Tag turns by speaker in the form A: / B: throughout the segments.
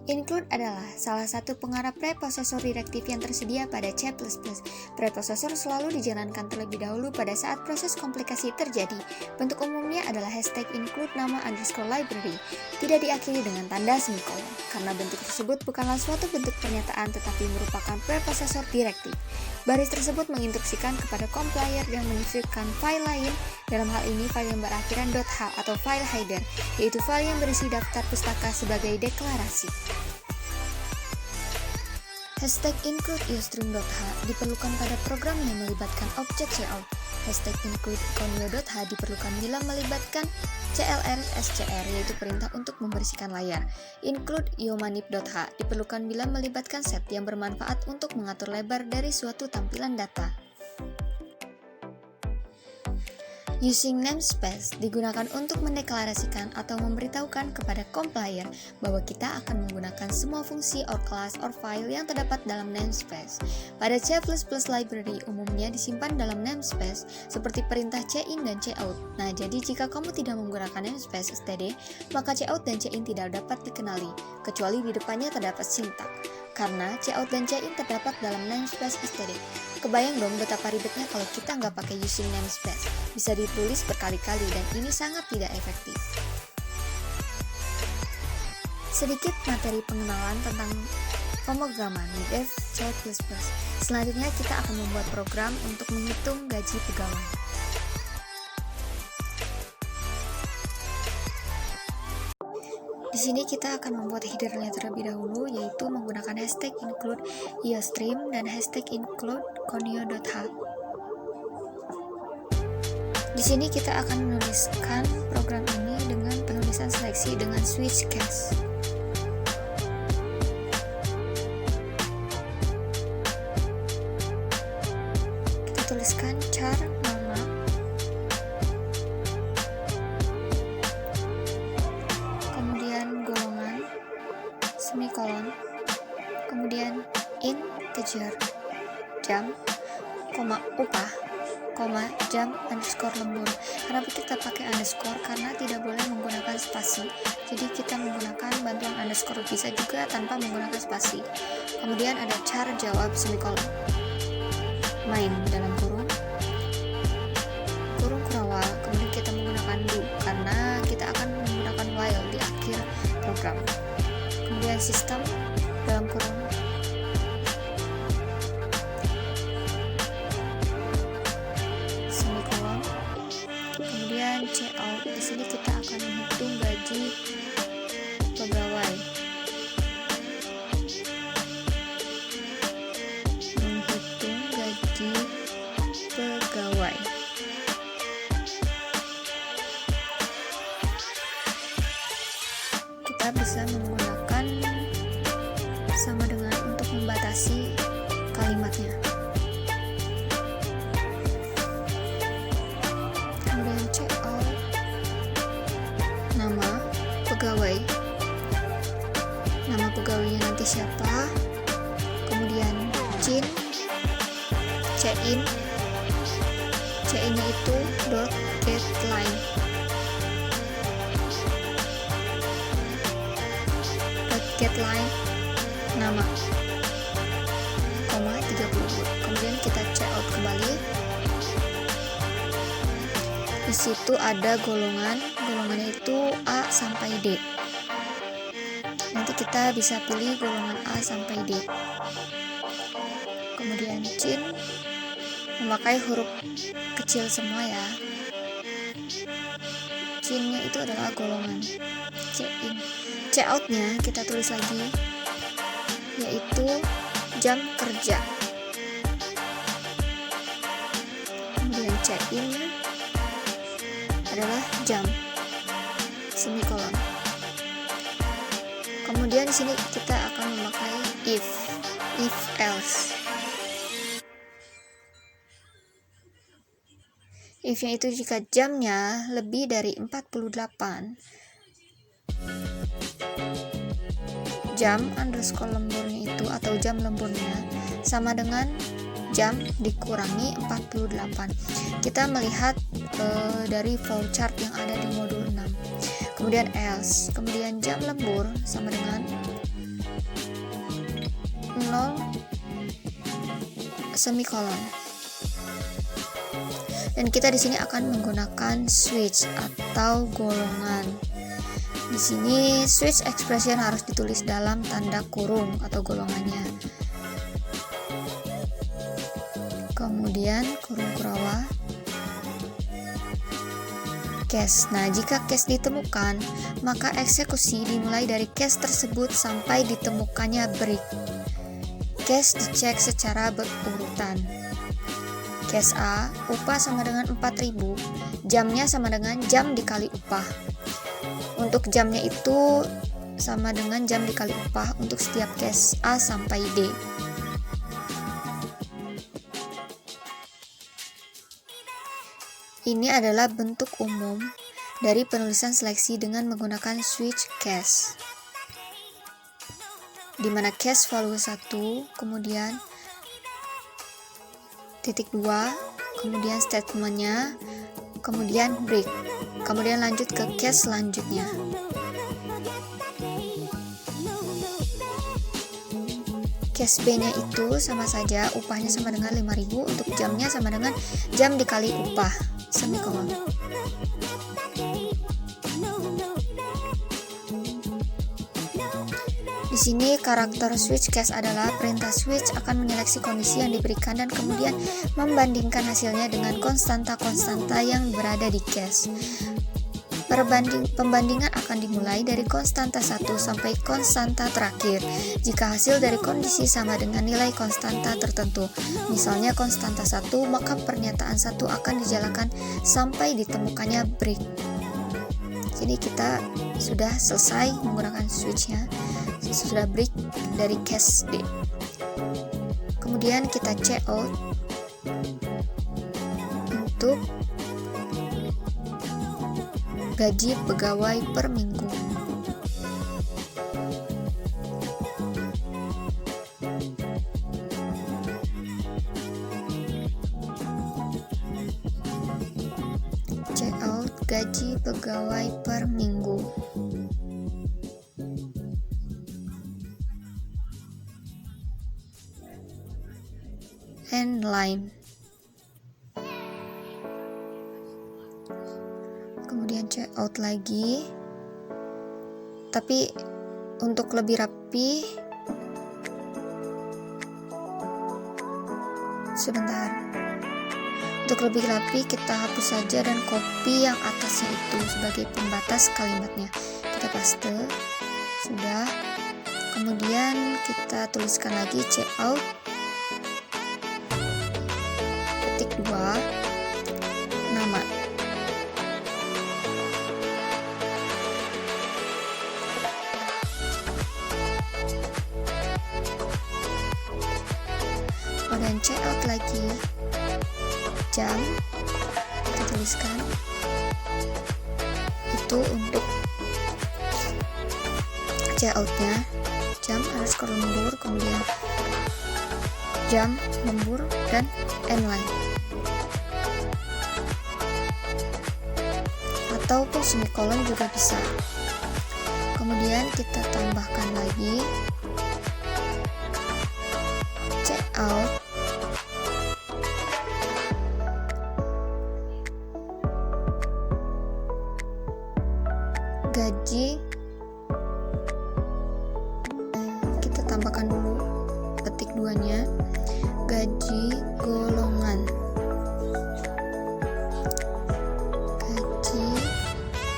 A: Include adalah salah satu pengarah preprosesor direktif yang tersedia pada C++. Preprosesor selalu dijalankan terlebih dahulu pada saat proses komplikasi terjadi. Bentuk umumnya adalah hashtag include nama underscore library, tidak diakhiri dengan tanda semikolon, karena bentuk tersebut bukanlah suatu bentuk pernyataan tetapi merupakan preprosesor direktif. Baris tersebut menginstruksikan kepada compiler yang menginstruksikan file lain, dalam hal ini file yang berakhiran .h atau file header, yaitu file yang berisi daftar pustaka sebagai deklarasi. Hashtag include iostream.h diperlukan pada program yang melibatkan objek cout. Hashtag include conio.h diperlukan bila melibatkan clr scr, yaitu perintah untuk membersihkan layar. Include iomanip.h diperlukan bila melibatkan set yang bermanfaat untuk mengatur lebar dari suatu tampilan data. Using namespace digunakan untuk mendeklarasikan atau memberitahukan kepada compiler bahwa kita akan menggunakan semua fungsi or class or file yang terdapat dalam namespace. Pada C++ library umumnya disimpan dalam namespace seperti perintah cin dan cout. Nah, jadi jika kamu tidak menggunakan namespace std, maka cout dan cin tidak dapat dikenali, kecuali di depannya terdapat sintak. Karena cout dan cin terdapat dalam namespace std. Kebayang dong betapa ribetnya kalau kita nggak pakai using namespace. Bisa ditulis berkali-kali dan ini sangat tidak efektif. Sedikit materi pengenalan tentang pemrograman di Dev C++. Selanjutnya kita akan membuat program untuk menghitung gaji pegawai. Di sini kita akan membuat headernya terlebih dahulu, yaitu menggunakan hashtag include iostream dan hashtag include conio.h. Di sini kita akan menuliskan program ini dengan penulisan seleksi dengan switch case. Kita tuliskan char nama, kemudian golongan, semikolon, kemudian integer, jam, upah, jam underscore lembur. Kenapa kita pakai underscore? Karena tidak boleh menggunakan spasi. Jadi kita menggunakan bantuan underscore, bisa juga tanpa menggunakan spasi. Kemudian ada char jawab semikolon. Main dalam kurung kurawal. Kemudian kita menggunakan do karena kita akan menggunakan while di akhir program. Kemudian sistem dalam kurung semikolon. Kemudian cout. Di sini kita akan menghitung gaji pegawai. Menghitung gaji pegawai. Kita bisa menggunakan sama dengan untuk membatasi kalimatnya. Kemudian cout nama pegawai. Nama pegawainya nanti siapa? Kemudian cin nya itu .getLine. .getLine nama, 32. Kemudian kita cout kembali. Di situ ada golongannya itu A sampai D. Nanti kita bisa pilih golongan A sampai D. Kemudian cin memakai huruf kecil semua ya. Cinnya itu adalah golongan cin. Coutnya kita tulis lagi, yaitu jam kerja. Kemudian cin adalah jam semikolon. Kemudian di sini kita akan memakai if else. If-nya itu jika jamnya lebih dari 48, jam underscore lemburnya itu atau jam lemburnya sama dengan jam dikurangi 48. Kita melihat dari flowchart yang ada di modul 6. Kemudian else, kemudian jam lembur sama dengan 0 semikolon. Dan kita di sini akan menggunakan switch atau golongan. Di sini switch expression harus ditulis dalam tanda kurung atau golongannya. Kemudian kurung kurawa case. Nah, jika case ditemukan, maka eksekusi dimulai dari case tersebut sampai ditemukannya break. Case dicek secara berurutan. Case A, upah sama dengan 4.000, jamnya sama dengan jam dikali upah. Untuk jamnya itu sama dengan jam dikali upah untuk setiap case A sampai D. Ini adalah bentuk umum dari penulisan seleksi dengan menggunakan switch case, di mana case value 1, kemudian titik 2, kemudian statementnya, kemudian break, kemudian lanjut ke case selanjutnya. Case B-nya itu sama saja, upahnya sama dengan 5.000, untuk jamnya sama dengan jam dikali upah, semikolon. Di sini karakter switch case adalah perintah switch akan menyeleksi kondisi yang diberikan dan kemudian membandingkan hasilnya dengan konstanta-konstanta yang berada di case. Pembandingan akan dimulai dari konstanta 1 sampai konstanta terakhir jika hasil dari kondisi sama dengan nilai konstanta tertentu. Misalnya konstanta 1, maka pernyataan 1 akan dijalankan sampai ditemukannya break. Jadi kita sudah selesai menggunakan switchnya, sudah break dari case D. Kemudian kita check out untuk gaji pegawai per minggu. Check out gaji pegawai per minggu. And line. Kemudian check out lagi, tapi untuk lebih rapi, sebentar, untuk lebih rapi kita hapus saja dan copy yang atasnya itu sebagai pembatas kalimatnya. Kita paste, sudah. Kemudian kita tuliskan lagi check out ketik 2 nama. Kemudian check out lagi jam, kita tuliskan itu untuk check outnya, jam underscore lembur, kemudian jam lembur dan end line, ataupun semikolon juga bisa. Kemudian kita tambahkan lagi check out gaji, kita tambahkan dulu ketik 2-nya, gaji golongan, gaji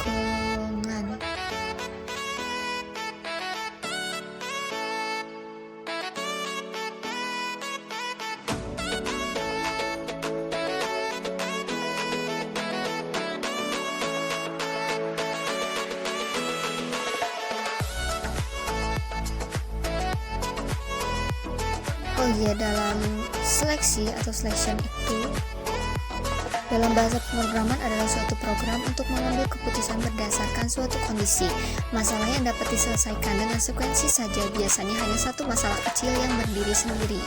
A: golongan. Oh iya, dalam seleksi atau selection itu dalam bahasa pemrograman adalah suatu program untuk mengambil keputusan berdasarkan suatu kondisi. Masalah yang dapat diselesaikan dengan sekuensi saja, biasanya hanya satu masalah kecil yang berdiri sendiri.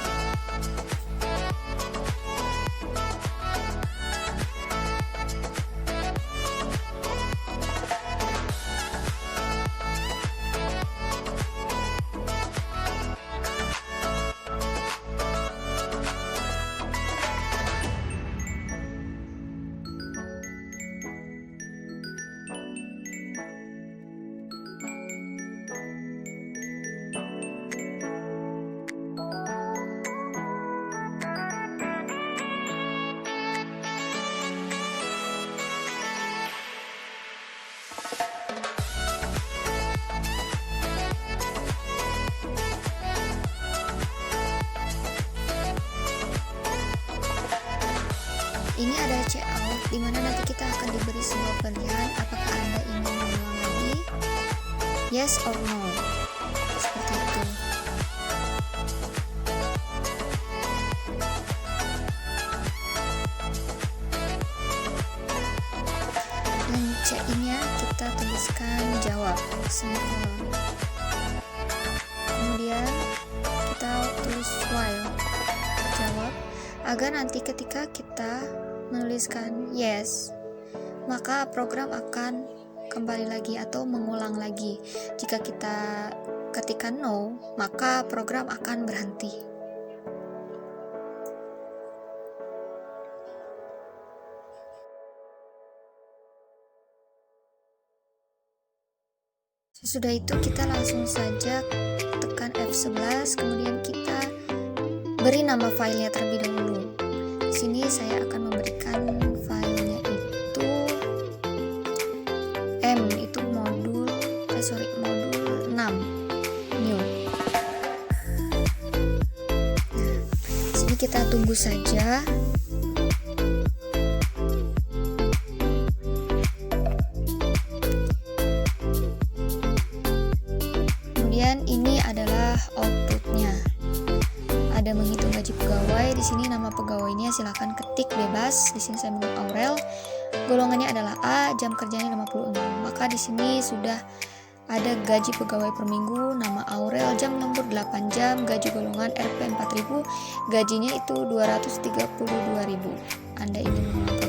A: ini adalah checkout, di mana nanti kita akan diberi sebuah pilihan apakah Anda ingin mengulang lagi, yes or no, seperti itu. Dan check-in-nya kita tuliskan jawab, semikolon. Kemudian kita tulis while, jawab, agar nanti ketika kita menuliskan yes, maka program akan kembali lagi atau mengulang lagi. Jika kita ketikkan no, maka program akan berhenti. Sesudah itu kita langsung saja tekan F11, kemudian kita beri nama filenya terlebih dahulu. Di sini saya akan memberikan filenya itu itu modul 6 new. Sini kita tunggu saja. Kemudian ini adalah outputnya. Ada menghitung gaji pegawai. Di sini nama pegawainya silahkan ketik bebas. Di sini saya mengambil Aurel. Golongannya adalah A, jam kerjanya 56. Maka di sini sudah ada gaji pegawai per minggu, nama Aurel, jam lembur 8 jam, gaji golongan RP 4000, gajinya itu 232.000. Anda ingin mengulang